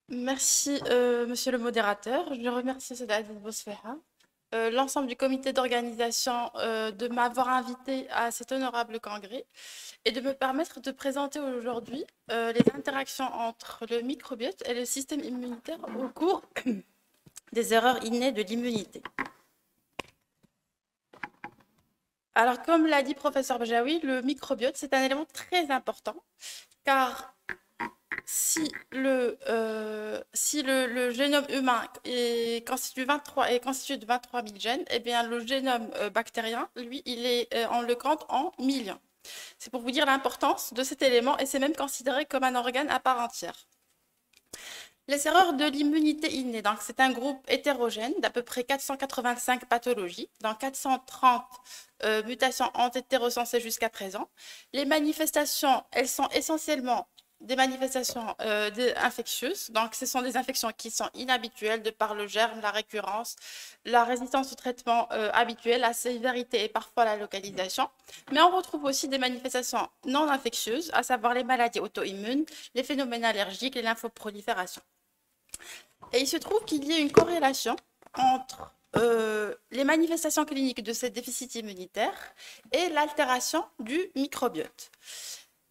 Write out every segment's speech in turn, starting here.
Merci, monsieur le modérateur. Je remercie Seda Aziz Bosfeha, l'ensemble du comité d'organisation de m'avoir invité à cet honorable congrès et de me permettre de présenter aujourd'hui les interactions entre le microbiote et le système immunitaire au cours des erreurs innées de l'immunité. Alors, comme l'a dit professeur Bajaoui, le microbiote, c'est un élément très important car si le génome humain est constitué de 23 000 gènes, eh bien, le génome bactérien, lui, on le compte en millions. C'est pour vous dire l'importance de cet élément et c'est même considéré comme un organe à part entière. Les erreurs de l'immunité innée, donc c'est un groupe hétérogène d'à peu près 485 pathologies, dont 430 mutations ont été recensées jusqu'à présent. Les manifestations, elles sont essentiellement des manifestations infectieuses, donc ce sont des infections qui sont inhabituelles de par le germe, la récurrence, la résistance au traitement habituel, la sévérité et parfois la localisation. Mais on retrouve aussi des manifestations non infectieuses, à savoir les maladies auto-immunes, les phénomènes allergiques, les lymphoproliférations. Et il se trouve qu'il y a une corrélation entre les manifestations cliniques de ces déficits immunitaires et l'altération du microbiote.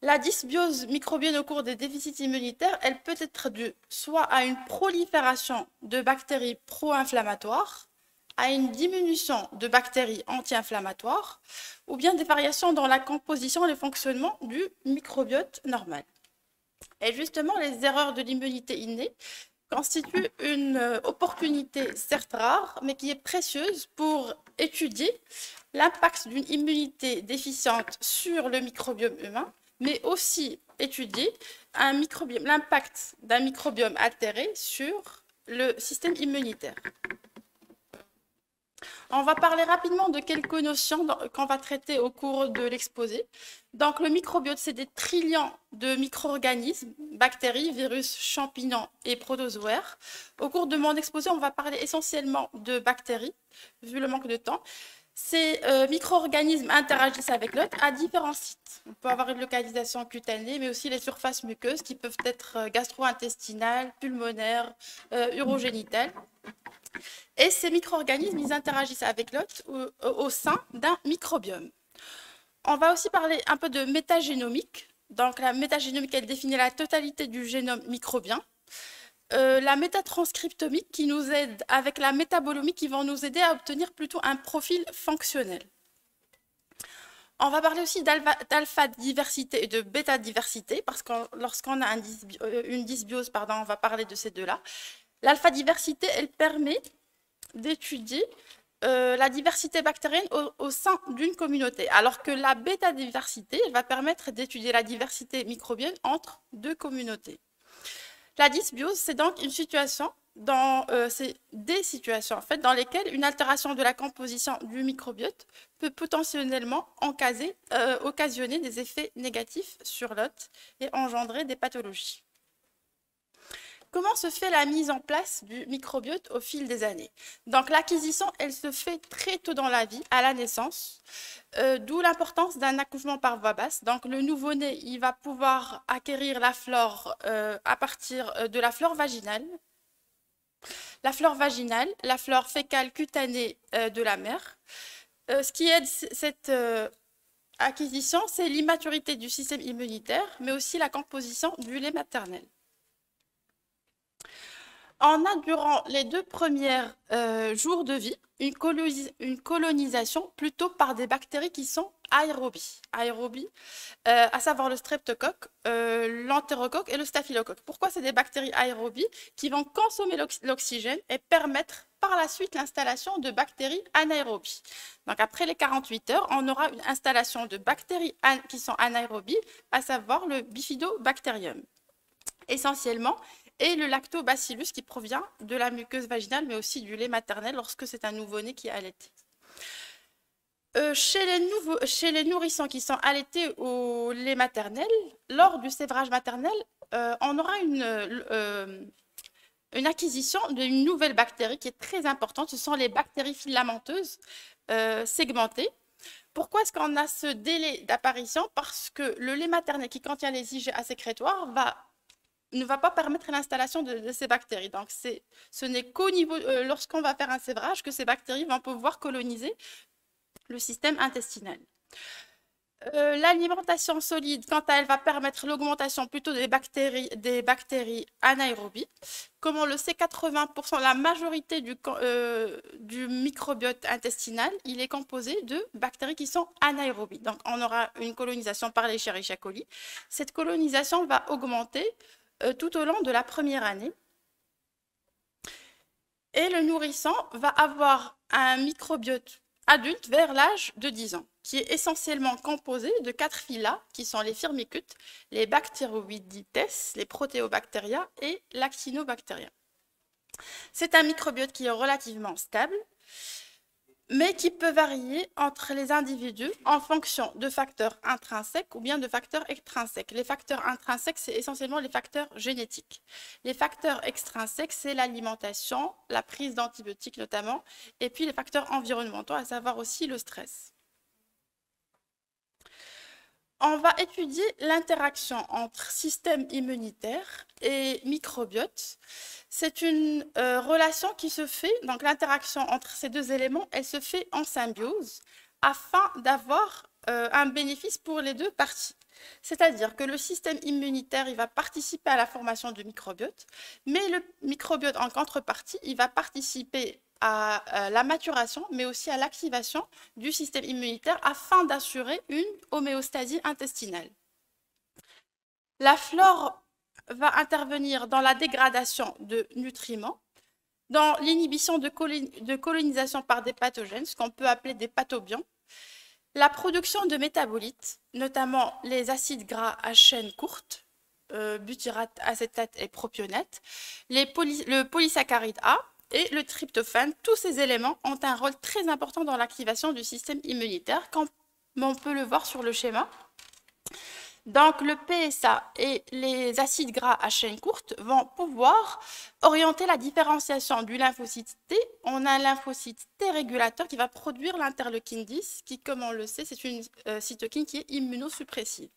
La dysbiose microbienne au cours des déficits immunitaires, elle peut être due soit à une prolifération de bactéries pro-inflammatoires, à une diminution de bactéries anti-inflammatoires, ou bien des variations dans la composition et le fonctionnement du microbiote normal. Et justement, les erreurs de l'immunité innée constitue une opportunité certes rare, mais qui est précieuse pour étudier l'impact d'une immunité déficiente sur le microbiome humain, mais aussi étudier l'impact d'un microbiome altéré sur le système immunitaire. On va parler rapidement de quelques notions qu'on va traiter au cours de l'exposé. Donc, le microbiote, c'est des trillions de micro-organismes, bactéries, virus, champignons et protozoaires. Au cours de mon exposé, on va parler essentiellement de bactéries, vu le manque de temps. Ces micro-organismes interagissent avec l'hôte à différents sites. On peut avoir une localisation cutanée, mais aussi les surfaces muqueuses qui peuvent être gastro-intestinales, pulmonaires, urogénitales. Et ces micro-organismes, ils interagissent avec l'hôte au sein d'un microbiome. On va aussi parler un peu de métagénomique. Donc la métagénomique, elle définit la totalité du génome microbien. La métatranscriptomique qui nous aide avec la métabolomie qui vont nous aider à obtenir plutôt un profil fonctionnel. On va parler aussi d'alpha-diversité et de bêta-diversité parce que lorsqu'on a une dysbiose, on va parler de ces deux-là. L'alpha-diversité, elle permet d'étudier la diversité bactérienne au sein d'une communauté, alors que la bêta-diversité va permettre d'étudier la diversité microbienne entre deux communautés. La dysbiose, c'est donc une situation, c'est des situations en fait, dans lesquelles une altération de la composition du microbiote peut potentiellement occasionner des effets négatifs sur l'hôte et engendrer des pathologies. Comment se fait la mise en place du microbiote au fil des années? Donc l'acquisition, elle se fait très tôt dans la vie, à la naissance, d'où l'importance d'un accouchement par voie basse. Donc le nouveau-né, il va pouvoir acquérir la flore à partir de la flore vaginale. La flore vaginale, la flore fécale cutanée de la mère. Ce qui aide cette acquisition, c'est l'immaturité du système immunitaire, mais aussi la composition du lait maternel. On a, durant les 2 premiers jours de vie, une colonisation plutôt par des bactéries qui sont aérobies. Aérobies, à savoir le streptocoque, l'entérocoque et le staphylocoque. Pourquoi c'est des bactéries aérobies qui vont consommer l'oxygène et permettre par la suite l'installation de bactéries anaérobies. Donc après les 48 heures, on aura une installation de bactéries qui sont anaérobies, à savoir le bifidobacterium. Essentiellement, et le lactobacillus qui provient de la muqueuse vaginale, mais aussi du lait maternel lorsque c'est un nouveau-né qui est allaité. Chez les nourrissons qui sont allaités au lait maternel, lors du sévrage maternel, on aura une acquisition d'une nouvelle bactérie qui est très importante. Ce sont les bactéries filamenteuses segmentées. Pourquoi est-ce qu'on a ce délai d'apparition? Parce que le lait maternel qui contient les IgA sécrétoires va ne va pas permettre l'installation de ces bactéries. Donc, ce n'est qu'au niveau, lorsqu'on va faire un sévrage, que ces bactéries vont pouvoir coloniser le système intestinal. L'alimentation solide, quant à elle, va permettre l'augmentation plutôt des bactéries anaérobies. Comme on le sait, 80%, la majorité du microbiote intestinal, il est composé de bactéries qui sont anaérobies. Donc, on aura une colonisation par les Escherichia coli. Cette colonisation va augmenter tout au long de la première année. Et le nourrisson va avoir un microbiote adulte vers l'âge de 10 ans, qui est essentiellement composé de 4 phyla, qui sont les firmicutes, les Bacteroidetes, les Proteobacteria et l'Actinobacteria. C'est un microbiote qui est relativement stable, mais qui peut varier entre les individus en fonction de facteurs intrinsèques ou bien de facteurs extrinsèques. Les facteurs intrinsèques, c'est essentiellement les facteurs génétiques. Les facteurs extrinsèques, c'est l'alimentation, la prise d'antibiotiques notamment, et puis les facteurs environnementaux, à savoir aussi le stress. On va étudier l'interaction entre système immunitaire et microbiote. C'est une relation qui se fait, donc l'interaction entre ces deux éléments, elle se fait en symbiose afin d'avoir un bénéfice pour les deux parties. C'est-à-dire que le système immunitaire, il va participer à la formation du microbiote, mais le microbiote, en contrepartie, il va participer à la maturation, mais aussi à l'activation du système immunitaire afin d'assurer une homéostasie intestinale. La flore va intervenir dans la dégradation de nutriments, dans l'inhibition de colonisation par des pathogènes, ce qu'on peut appeler des pathobions, la production de métabolites, notamment les acides gras à chaîne courte, butyrate, acétate et propionate, le polysaccharide A, et le tryptophane, tous ces éléments ont un rôle très important dans l'activation du système immunitaire, comme on peut le voir sur le schéma. Donc, le PSA et les acides gras à chaîne courte vont pouvoir orienter la différenciation du lymphocyte T. On a un lymphocyte T régulateur qui va produire l'interleukine 10, qui, comme on le sait, c'est une cytokine qui est immunosuppressive.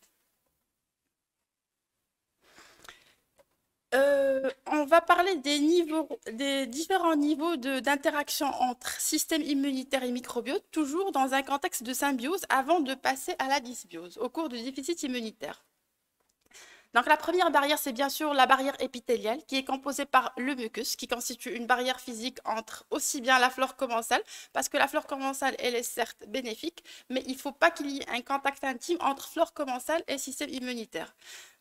On va parler des différents niveaux d'interaction entre système immunitaire et microbiote, toujours dans un contexte de symbiose avant de passer à la dysbiose, au cours du déficit immunitaire. Donc la première barrière, c'est bien sûr la barrière épithéliale, qui est composée par le mucus, qui constitue une barrière physique entre aussi bien la flore commensale, parce que la flore commensale, elle est certes bénéfique, mais il ne faut pas qu'il y ait un contact intime entre flore commensale et système immunitaire.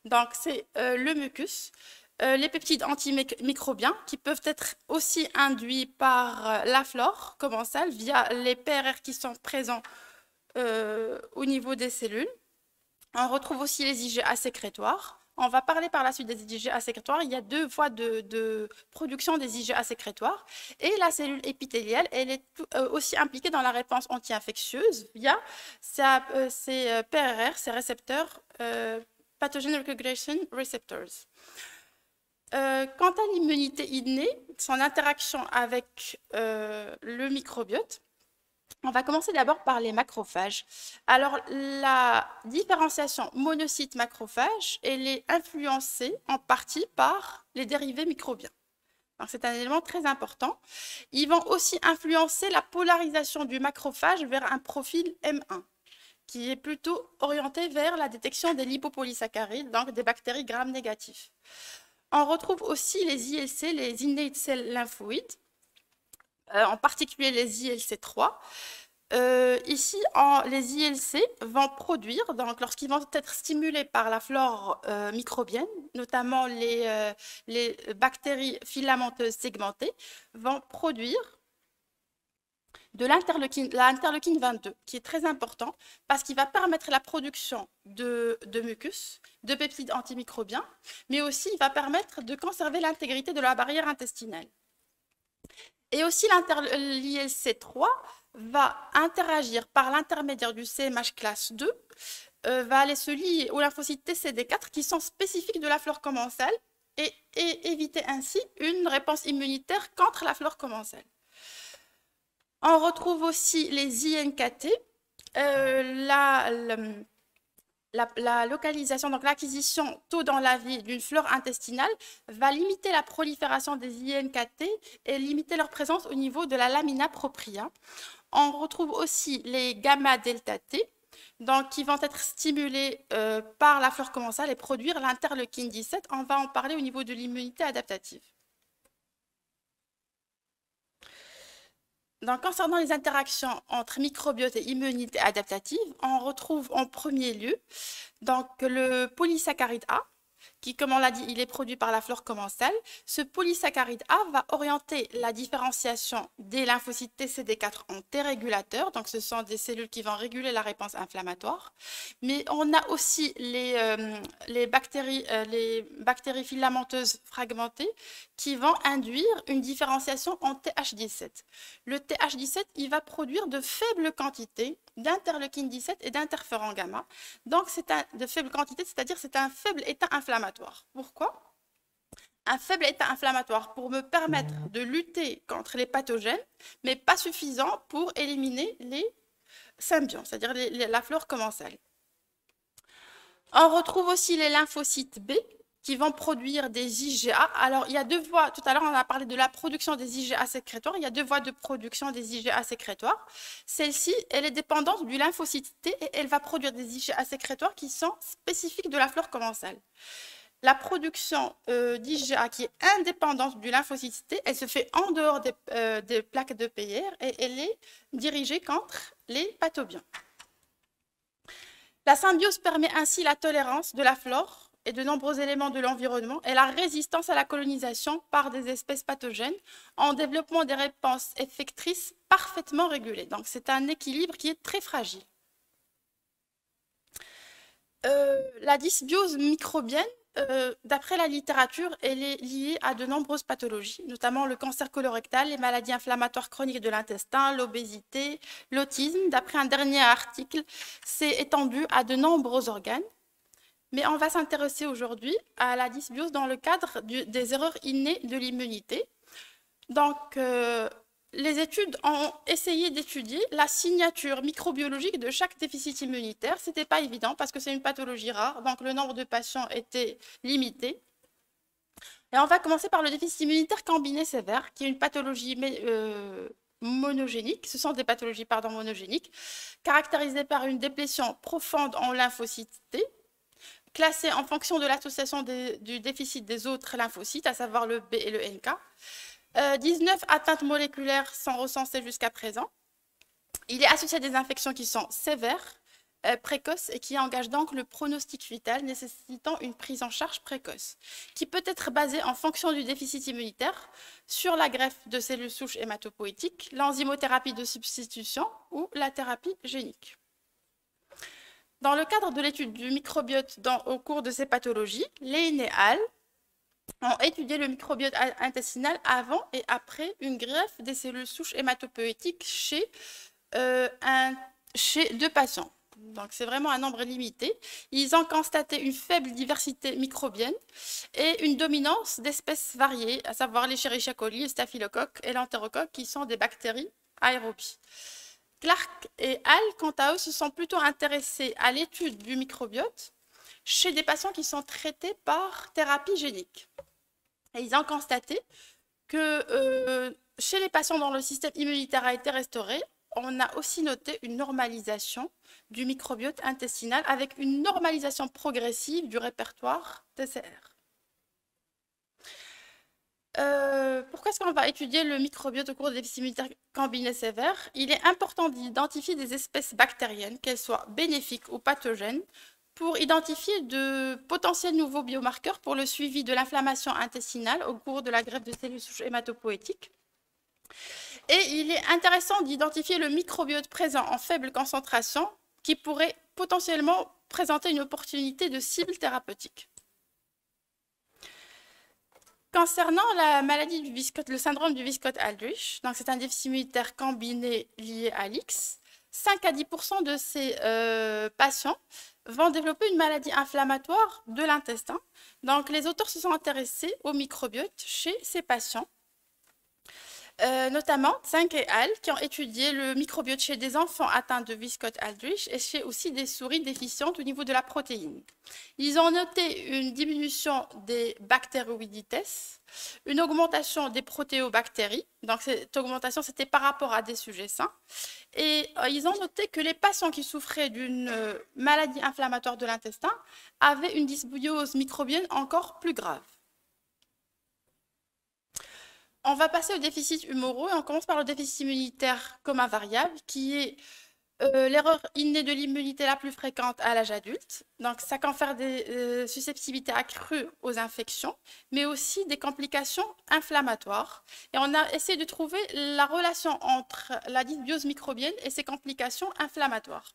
Donc c'est le mucus. Les peptides antimicrobiens qui peuvent être aussi induits par la flore commensale via les PRR qui sont présents au niveau des cellules. On retrouve aussi les IgA sécrétoires. On va parler par la suite des IgA sécrétoires. Il y a deux voies de production des IgA sécrétoires. Et la cellule épithéliale, elle est aussi impliquée dans la réponse anti-infectieuse via ces PRR, ces récepteurs, Pathogen Recognition Receptors. Quant à l'immunité innée, son interaction avec le microbiote, on va commencer d'abord par les macrophages. Alors, la différenciation monocyte-macrophage, elle est influencée en partie par les dérivés microbiens. C'est un élément très important. Ils vont aussi influencer la polarisation du macrophage vers un profil M1, qui est plutôt orienté vers la détection des lipopolysaccharides, donc des bactéries gram-négatifs. On retrouve aussi les ILC, les innate cell lymphoïdes, en particulier les ILC3. Ici, les ILC vont produire, donc lorsqu'ils vont être stimulés par la flore microbienne, notamment les bactéries filamenteuses segmentées, vont produire de l'interleukine 22, qui est très important parce qu'il va permettre la production de mucus, de peptides antimicrobiens, mais aussi il va permettre de conserver l'intégrité de la barrière intestinale. Et aussi l'ILC3 va interagir par l'intermédiaire du CMH classe 2, va aller se lier aux lymphocytes TCD4 qui sont spécifiques de la flore commensale et éviter ainsi une réponse immunitaire contre la flore commensale. On retrouve aussi les INKT. La la localisation, donc l'acquisition tôt dans la vie d'une flore intestinale va limiter la prolifération des INKT et limiter leur présence au niveau de la lamina propria. On retrouve aussi les gamma-delta T, donc qui vont être stimulés par la flore commensale et produire l'interleukine 17. On va en parler au niveau de l'immunité adaptative. Donc, concernant les interactions entre microbiote et immunité adaptative, on retrouve en premier lieu donc, le polysaccharide A, qui, comme on l'a dit, il est produit par la flore commensale. Ce polysaccharide A va orienter la différenciation des lymphocytes TCD4 en T-régulateurs. Donc, ce sont des cellules qui vont réguler la réponse inflammatoire. Mais on a aussi les bactéries filamenteuses fragmentées qui vont induire une différenciation en TH17. Le TH17, il va produire de faibles quantités d'interleukine 17 et d'interféron gamma. Donc, c'est de faibles quantités, c'est-à-dire c'est un faible état inflammatoire. Pourquoi? Un faible état inflammatoire pour me permettre de lutter contre les pathogènes, mais pas suffisant pour éliminer les symbionts, c'est-à-dire la flore commensale. On retrouve aussi les lymphocytes B qui vont produire des IgA. Alors, il y a deux voies. Tout à l'heure, on a parlé de la production des IgA sécrétoires. Il y a deux voies de production des IgA sécrétoires. Celle-ci, elle est dépendante du lymphocyte T et elle va produire des IgA sécrétoires qui sont spécifiques de la flore commensale. La production d'IgA qui est indépendante du lymphocyte T, elle se fait en dehors des plaques de Peyer et elle est dirigée contre les pathobiens. La symbiose permet ainsi la tolérance de la flore et de nombreux éléments de l'environnement et la résistance à la colonisation par des espèces pathogènes en développant des réponses effectrices parfaitement régulées. Donc, c'est un équilibre qui est très fragile. La dysbiose microbienne, d'après la littérature, elle est liée à de nombreuses pathologies, notamment le cancer colorectal, les maladies inflammatoires chroniques de l'intestin, l'obésité, l'autisme. D'après un dernier article, c'est étendu à de nombreux organes. Mais on va s'intéresser aujourd'hui à la dysbiose dans le cadre des erreurs innées de l'immunité. Donc, les études ont essayé d'étudier la signature microbiologique de chaque déficit immunitaire. Ce n'était pas évident parce que c'est une pathologie rare, donc le nombre de patients était limité. Et on va commencer par le déficit immunitaire combiné sévère, qui est une pathologie monogénique. Ce sont des pathologies monogéniques, caractérisées par une déplétion profonde en lymphocytes T, classée en fonction de l'association du déficit des autres lymphocytes, à savoir le B et le NK. 19 atteintes moléculaires sont recensées jusqu'à présent. Il est associé à des infections qui sont sévères, précoces et qui engagent donc le pronostic vital nécessitant une prise en charge précoce, qui peut être basée en fonction du déficit immunitaire sur la greffe de cellules souches hématopoïétiques, l'enzymothérapie de substitution ou la thérapie génique. Dans le cadre de l'étude du microbiote au cours de ces pathologies, les NEAL ont étudié le microbiote intestinal avant et après une greffe des cellules souches hématopoïétiques chez 2 patients. Donc, c'est vraiment un nombre limité. Ils ont constaté une faible diversité microbienne et une dominance d'espèces variées, à savoir l'Escherichia coli, le staphylocoque et l'entérocoque, qui sont des bactéries aérobies. Clark et Hall, quant à eux, se sont plutôt intéressés à l'étude du microbiote chez des patients qui sont traités par thérapie génique. Et ils ont constaté que chez les patients dont le système immunitaire a été restauré, on a aussi noté une normalisation du microbiote intestinal avec une normalisation progressive du répertoire TCR. Pourquoi est-ce qu'on va étudier le microbiote au cours des déficits immunitaires combinés sévères? Il est important d'identifier des espèces bactériennes, qu'elles soient bénéfiques ou pathogènes, pour identifier de potentiels nouveaux biomarqueurs pour le suivi de l'inflammation intestinale au cours de la greffe de cellules souches hématopoïétiques. Et il est intéressant d'identifier le microbiote présent en faible concentration qui pourrait potentiellement présenter une opportunité de cible thérapeutique. Concernant la maladie du Wiskott, le syndrome du Wiskott-Aldrich, donc c'est un déficit immunitaire combiné lié à l'X, 5 à 10% de ces patients vont développer une maladie inflammatoire de l'intestin. Donc les auteurs se sont intéressés au microbiote chez ces patients. Notamment Tseng et al. Qui ont étudié le microbiote chez des enfants atteints de Wiskott-Aldrich et chez aussi des souris déficientes au niveau de la protéine. Ils ont noté une diminution des bactéroïdites, une augmentation des protéobactéries. Donc cette augmentation, c'était par rapport à des sujets sains. Et ils ont noté que les patients qui souffraient d'une maladie inflammatoire de l'intestin avaient une dysbiose microbienne encore plus grave. On va passer aux déficits humoraux et on commence par le déficit immunitaire comme un variable qui est l'erreur innée de l'immunité la plus fréquente à l'âge adulte. Donc, ça confère des susceptibilités accrues aux infections, mais aussi des complications inflammatoires. Et on a essayé de trouver la relation entre la dysbiose microbienne et ces complications inflammatoires.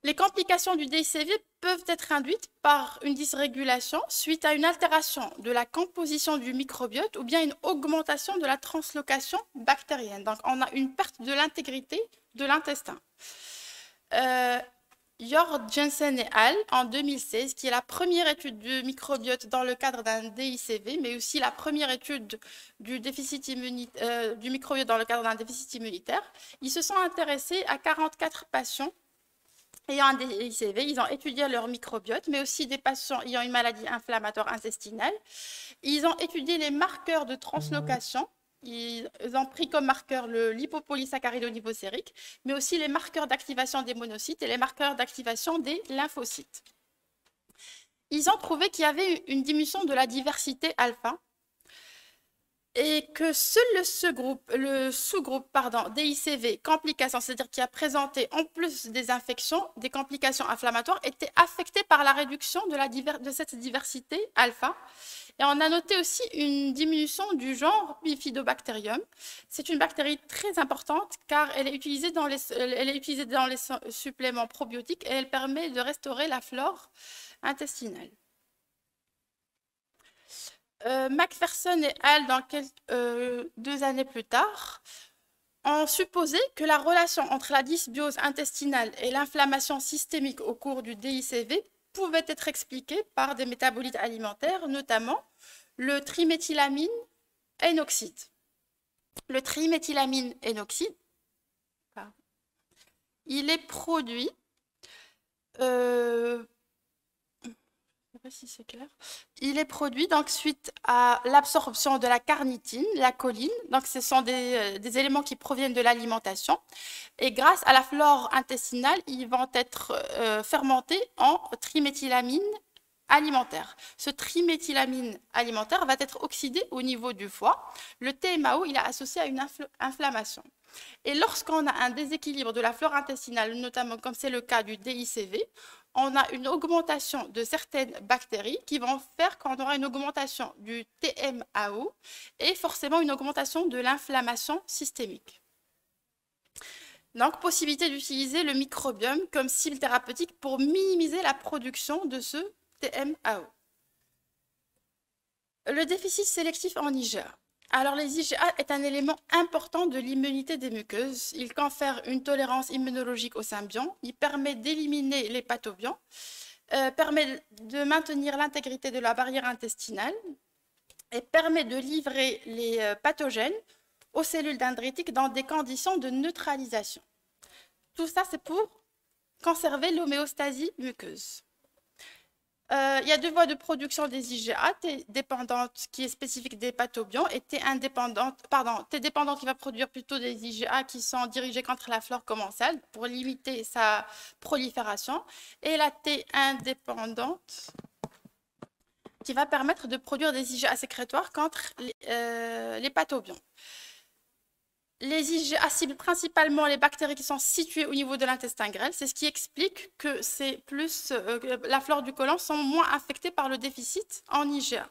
Les complications du DICV peuvent être induites par une dysrégulation suite à une altération de la composition du microbiote ou bien une augmentation de la translocation bactérienne. Donc, on a une perte de l'intégrité de l'intestin. Jord Jensen et al. En 2016, qui est la première étude du microbiote dans le cadre d'un DICV, mais aussi la première étude du microbiote dans le cadre d'un déficit immunitaire, ils se sont intéressés à 44 patients ayant un DICV, ils ont étudié leur microbiote, mais aussi des patients ayant une maladie inflammatoire intestinale. Ils ont étudié les marqueurs de translocation. Ils ont pris comme marqueur le lipopolysaccharide au niveau sérique, mais aussi les marqueurs d'activation des monocytes et les marqueurs d'activation des lymphocytes. Ils ont trouvé qu'il y avait une diminution de la diversité alpha et que seul le sous-groupe DICV complications, c'est-à-dire qui a présenté en plus des infections, des complications inflammatoires, était affecté par la réduction de cette diversité alpha. Et on a noté aussi une diminution du genre Bifidobacterium. C'est une bactérie très importante car elle est utilisée dans les suppléments probiotiques et elle permet de restaurer la flore intestinale. Macpherson et al., 2 années plus tard, ont supposé que la relation entre la dysbiose intestinale et l'inflammation systémique au cours du DICV pouvait être expliquée par des métabolites alimentaires, notamment le triméthylamine N-oxyde. Le triméthylamine N-oxyde, il est produit si c'est clair. Il est produit donc suite à l'absorption de la carnitine, la choline. Donc ce sont des éléments qui proviennent de l'alimentation. Et grâce à la flore intestinale, ils vont être fermentés en triméthylamine alimentaire. Ce triméthylamine alimentaire va être oxydé au niveau du foie. Le TMAO, il est associé à une inflammation. Et lorsqu'on a un déséquilibre de la flore intestinale, notamment comme c'est le cas du DICV, on a une augmentation de certaines bactéries qui vont faire qu'on aura une augmentation du TMAO et forcément une augmentation de l'inflammation systémique. Donc, possibilité d'utiliser le microbiome comme cible thérapeutique pour minimiser la production de ce TMAO. Le déficit sélectif en IgA. Alors, les IgA est un élément important de l'immunité des muqueuses. Il confère une tolérance immunologique aux symbions. Il permet d'éliminer les pathogènes, permet de maintenir l'intégrité de la barrière intestinale et permet de livrer les pathogènes aux cellules dendritiques dans des conditions de neutralisation. Tout ça, c'est pour conserver l'homéostasie muqueuse. Il y a 2 voies de production des IgA, T dépendante qui est spécifique des pathobionts et T dépendante qui va produire plutôt des IgA qui sont dirigés contre la flore commensale pour limiter sa prolifération et la T indépendante qui va permettre de produire des IgA sécrétoires contre les pathobionts. Les IgA ciblent principalement les bactéries qui sont situées au niveau de l'intestin grêle. C'est ce qui explique que la flore du côlon sont moins affectées par le déficit en IgA.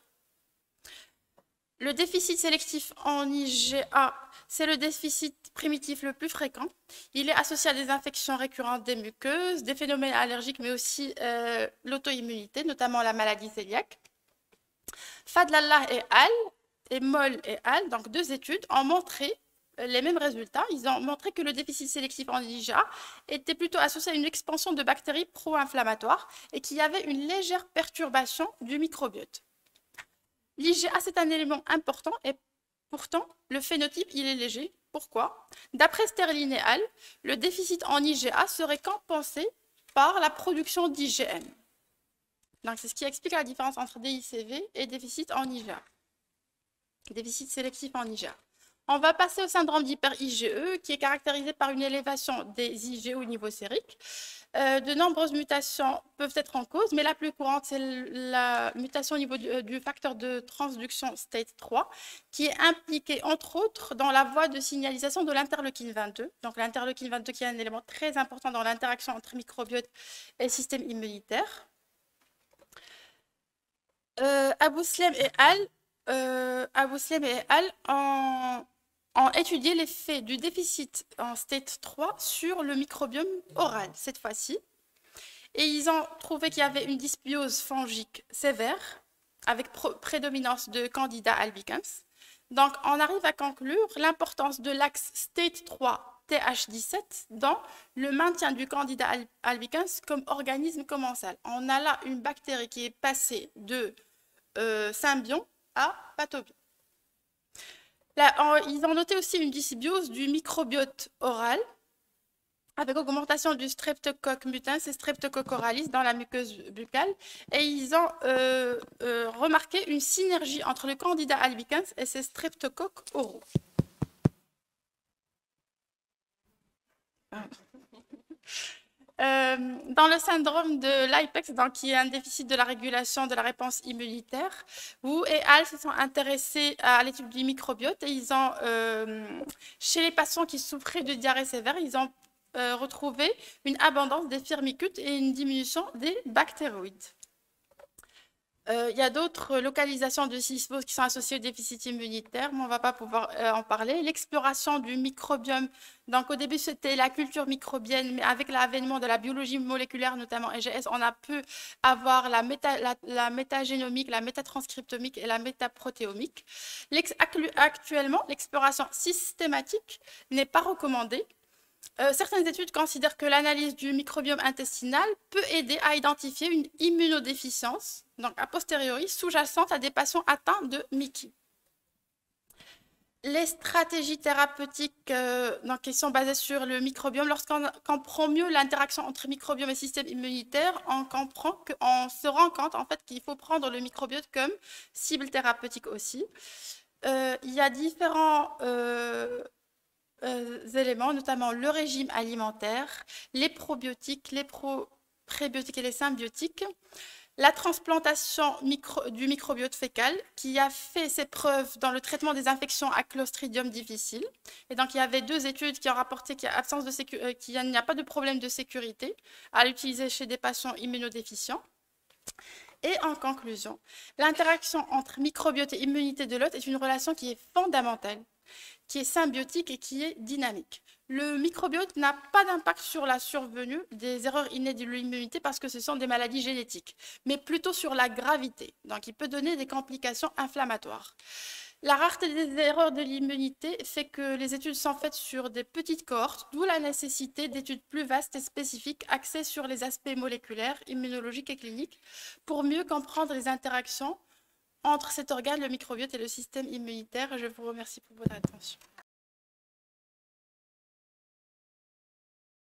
Le déficit sélectif en IgA, c'est le déficit primitif le plus fréquent. Il est associé à des infections récurrentes des muqueuses, des phénomènes allergiques, mais aussi l'auto-immunité, notamment la maladie cœliaque. Fadlallah et al. et Moll et al., donc 2 études, ont montré les mêmes résultats. Ils ont montré que le déficit sélectif en IgA était plutôt associé à une expansion de bactéries pro-inflammatoires et qu'il y avait une légère perturbation du microbiote. L'IgA, c'est un élément important et pourtant, le phénotype, il est léger. Pourquoi? D'après Sterling et al., le déficit en IgA serait compensé par la production d'IgM. Donc, c'est ce qui explique la différence entre DICV et déficit en IgA. Déficit sélectif en IgA. On va passer au syndrome d'hyper-IgE, qui est caractérisé par une élévation des IgE au niveau sérique. De nombreuses mutations peuvent être en cause, mais la plus courante, c'est la mutation au niveau du facteur de transduction state 3, qui est impliquée, entre autres, dans la voie de signalisation de l'interleukine 22. Donc, l'interleukine 22 qui est un élément très important dans l'interaction entre microbiote et système immunitaire. Abouslem et al. ont étudié l'effet du déficit en state 3 sur le microbiome oral, cette fois-ci. Et ils ont trouvé qu'il y avait une dysbiose fongique sévère, avec prédominance de Candida albicans. Donc, on arrive à conclure l'importance de l'axe state 3 TH17 dans le maintien du Candida albicans comme organisme commensal. On a là une bactérie qui est passée de symbiont à pathobie. Là, ils ont noté aussi une dysbiose du microbiote oral avec augmentation du Streptococcus mutans et Streptococcus oralis dans la muqueuse buccale. Et ils ont remarqué une synergie entre le Candida albicans et ses streptocoques oraux. Dans le syndrome de l'IPEX, qui est un déficit de la régulation de la réponse immunitaire, Wu et al. Se sont intéressés à l'étude du microbiote et ils ont, chez les patients qui souffraient de diarrhée sévère, ils ont retrouvé une abondance des firmicutes et une diminution des bactéroïdes. Il y a d'autres localisations de cystose qui sont associées au déficit immunitaire, mais on ne va pas pouvoir en parler. L'exploration du microbiome, donc au début c'était la culture microbienne, mais avec l'avènement de la biologie moléculaire, notamment EGS, on a pu avoir la métagénomique, la métatranscriptomique et la métaprotéomique. Actuellement, l'exploration systématique n'est pas recommandée. Certaines études considèrent que l'analyse du microbiome intestinal peut aider à identifier une immunodéficience, donc a posteriori sous-jacente à des patients atteints de MICI. Les stratégies thérapeutiques qui sont basées sur le microbiome, lorsqu'on comprend mieux l'interaction entre microbiome et système immunitaire, on se rend compte en fait qu'il faut prendre le microbiote comme cible thérapeutique aussi. Il y a différents éléments, notamment le régime alimentaire, les probiotiques, les prébiotiques et les symbiotiques, la transplantation du microbiote fécal qui a fait ses preuves dans le traitement des infections à Clostridium difficile. Et donc, il y avait 2 études qui ont rapporté qu'il n'y a pas de problème de sécurité à l'utiliser chez des patients immunodéficients. Et en conclusion, l'interaction entre microbiote et immunité de l'hôte est une relation qui est fondamentale, qui est symbiotique et qui est dynamique. Le microbiote n'a pas d'impact sur la survenue des erreurs innées de l'immunité parce que ce sont des maladies génétiques, mais plutôt sur la gravité. Donc, il peut donner des complications inflammatoires. La rareté des erreurs de l'immunité fait que les études sont faites sur des petites cohortes, d'où la nécessité d'études plus vastes et spécifiques axées sur les aspects moléculaires, immunologiques et cliniques pour mieux comprendre les interactions entre cet organe, le microbiote et le système immunitaire. Je vous remercie pour votre attention.